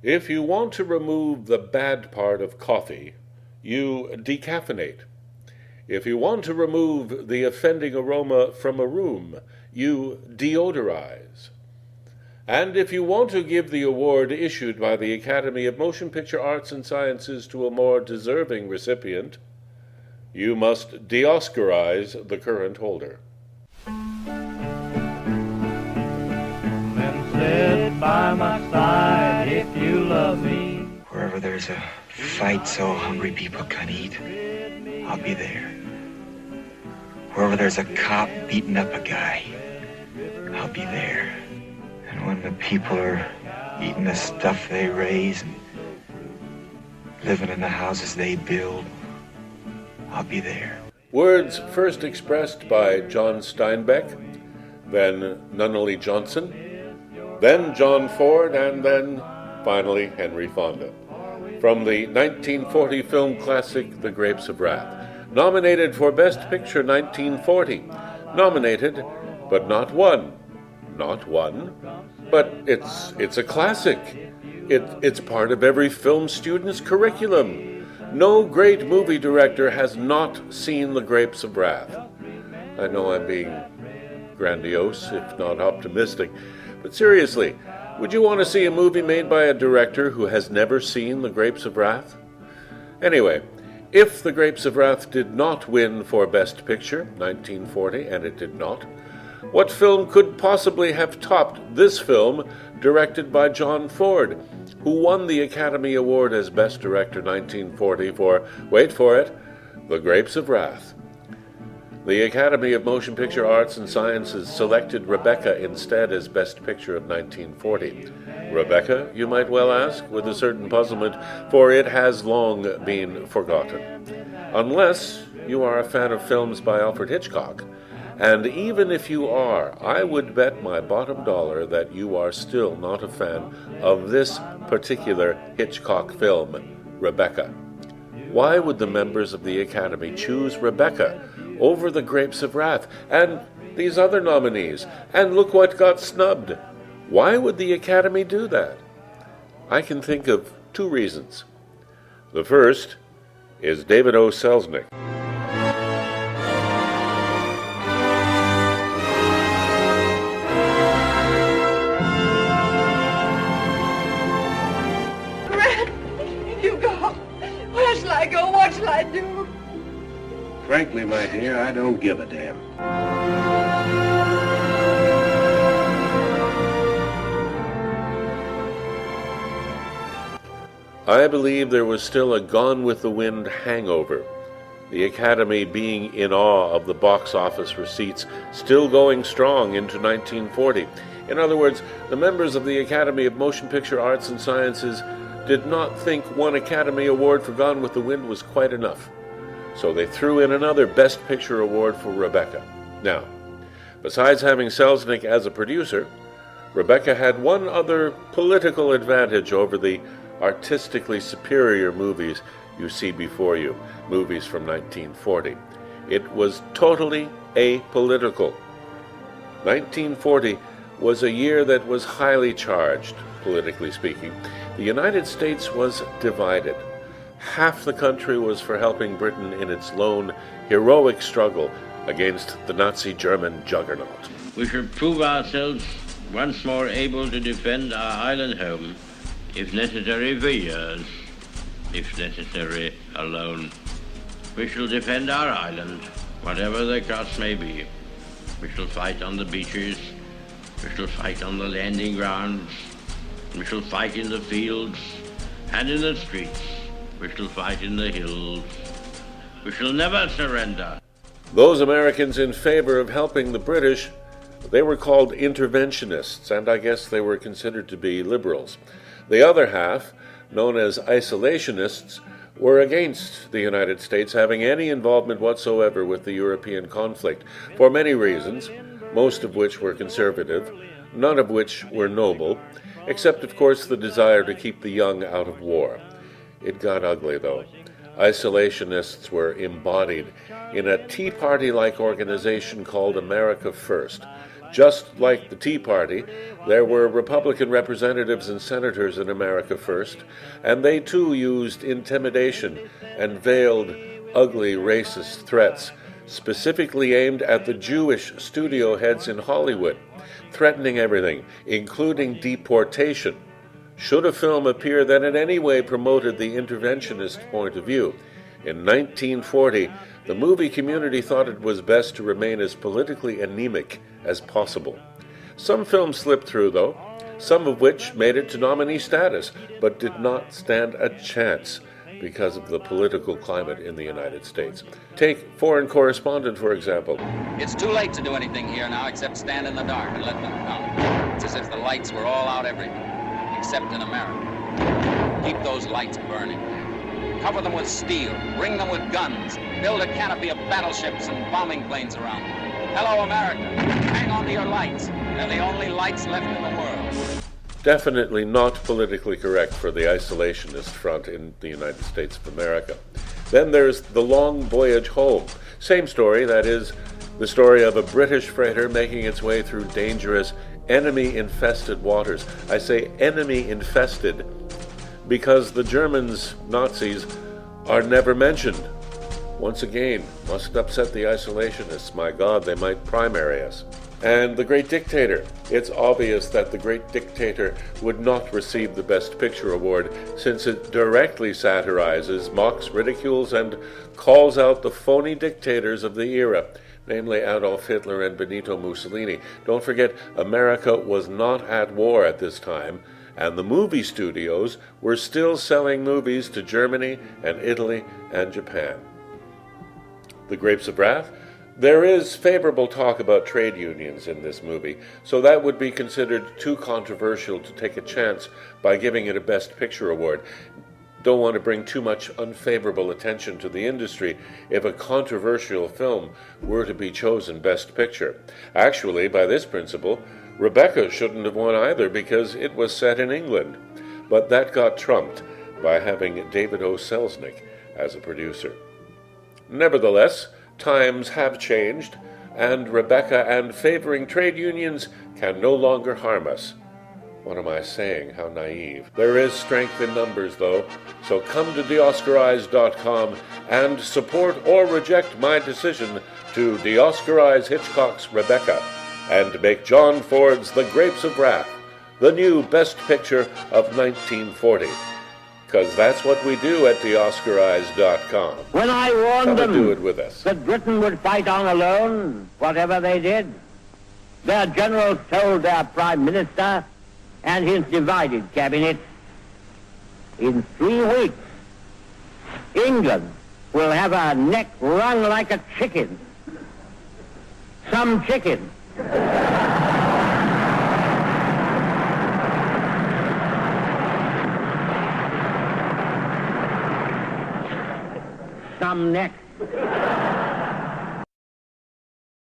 If you want to remove the bad part of coffee, you decaffeinate. If you want to remove the offending aroma from a room, you deodorize. And if you want to give the award issued by the Academy of Motion Picture Arts and Sciences to a more deserving recipient, you must DeOscarize the current holder. Then sit by my side if you love me. Wherever there's a fight so hungry people can't eat, I'll be there. Wherever there's a cop beating up a guy, I'll be there. And when the people are eating the stuff they raise and living in the houses they build, I'll be there. Words first expressed by John Steinbeck, then Nunnally Johnson, then John Ford, and then, finally, Henry Fonda. From the 1940 film classic The Grapes of Wrath. Nominated for Best Picture 1940. Nominated, but not won. Not won, but it's a classic. It's part of every film student's curriculum. No great movie director has not seen The Grapes of Wrath. I know I'm being grandiose, if not optimistic, but seriously, would you want to see a movie made by a director who has never seen The Grapes of Wrath? Anyway, if The Grapes of Wrath did not win for Best Picture, 1940, and it did not, what film could possibly have topped this film, directed by John Ford, who won the Academy Award as Best Director 1940 for, wait for it, The Grapes of Wrath? The Academy of Motion Picture Arts and Sciences selected Rebecca instead as Best Picture of 1940. Rebecca, you might well ask, with a certain puzzlement, for it has long been forgotten. Unless you are a fan of films by Alfred Hitchcock. And even if you are, I would bet my bottom dollar that you are still not a fan of this particular Hitchcock film, Rebecca. Why would the members of the Academy choose Rebecca over The Grapes of Wrath and these other nominees? And look what got snubbed. Why would the Academy do that? I can think of two reasons. The first is David O. Selznick. What shall I do? Frankly, my dear, I don't give a damn. I believe there was still a Gone with the Wind hangover, the Academy being in awe of the box office receipts still going strong into 1940. In other words, the members of the Academy of Motion Picture Arts and Sciences did not think one Academy Award for Gone with the Wind was quite enough. So they threw in another Best Picture award for Rebecca. Now, besides having Selznick as a producer, Rebecca had one other political advantage over the artistically superior movies you see before you, movies from 1940. It was totally apolitical. 1940 was a year that was highly charged, politically speaking. The United States was divided. Half the country was for helping Britain in its lone, heroic struggle against the Nazi German juggernaut. We shall prove ourselves once more able to defend our island home, if necessary for years, if necessary alone. We shall defend our island, whatever the cost may be. We shall fight on the beaches, we shall fight on the landing grounds, we shall fight in the fields and in the streets. We shall fight in the hills. We shall never surrender. Those Americans in favor of helping the British, they were called interventionists, and I guess they were considered to be liberals. The other half, known as isolationists, were against the United States having any involvement whatsoever with the European conflict, for many reasons, most of which were conservative, none of which were noble, except, of course, the desire to keep the young out of war. It got ugly, though. Isolationists were embodied in a Tea Party-like organization called America First, Just like the Tea Party, there were Republican representatives and senators in America first, and they too used intimidation and veiled ugly racist threats, specifically aimed at the Jewish studio heads in Hollywood, threatening everything, including deportation, should a film appear that in any way promoted the interventionist point of view. In 1940, the movie community thought it was best to remain as politically anemic as possible. Some films slipped through, though, some of which made it to nominee status, but did not stand a chance because of the political climate in the United States. Take Foreign Correspondent, for example. It's too late to do anything here now except stand in the dark and let them come. It's as if the lights were all out everywhere, except in America. Keep those lights burning. Cover them with steel, ring them with guns, build a canopy of battleships and bombing planes around them. Hello, America. Hang on to your lights. They're the only lights left in the world. Definitely not politically correct for the isolationist front in the United States of America. Then there's The Long Voyage Home. Same story, that is, the story of a British freighter making its way through dangerous, enemy-infested waters. I say enemy-infested because the Germans, Nazis, are never mentioned. Once again, must upset the isolationists. My God, they might primary us. And The Great Dictator. It's obvious that The Great Dictator would not receive the Best Picture award since it directly satirizes, mocks, ridicules, and calls out the phony dictators of the era, namely Adolf Hitler and Benito Mussolini. Don't forget, America was not at war at this time, and the movie studios were still selling movies to Germany and Italy and Japan. The Grapes of Wrath? There is favorable talk about trade unions in this movie, so that would be considered too controversial to take a chance by giving it a Best Picture award. Don't want to bring too much unfavorable attention to the industry if a controversial film were to be chosen Best Picture. Actually, by this principle, Rebecca shouldn't have won either because it was set in England, but that got trumped by having David O. Selznick as a producer. Nevertheless, times have changed, and Rebecca and favoring trade unions can no longer harm us. What am I saying? How naive. There is strength in numbers, though, so come to DeOscarize.com and support or reject my decision to DeOscarize Hitchcock's Rebecca and make John Ford's The Grapes of Wrath the new Best Picture of 1940. Because that's what we do at DeOscarize.com. When I warned them do it with us. that Britain would fight on alone, whatever they did, their generals told their Prime Minister and his divided cabinet, in 3 weeks, England will have her neck wrung like a chicken. Some chicken. Some neck.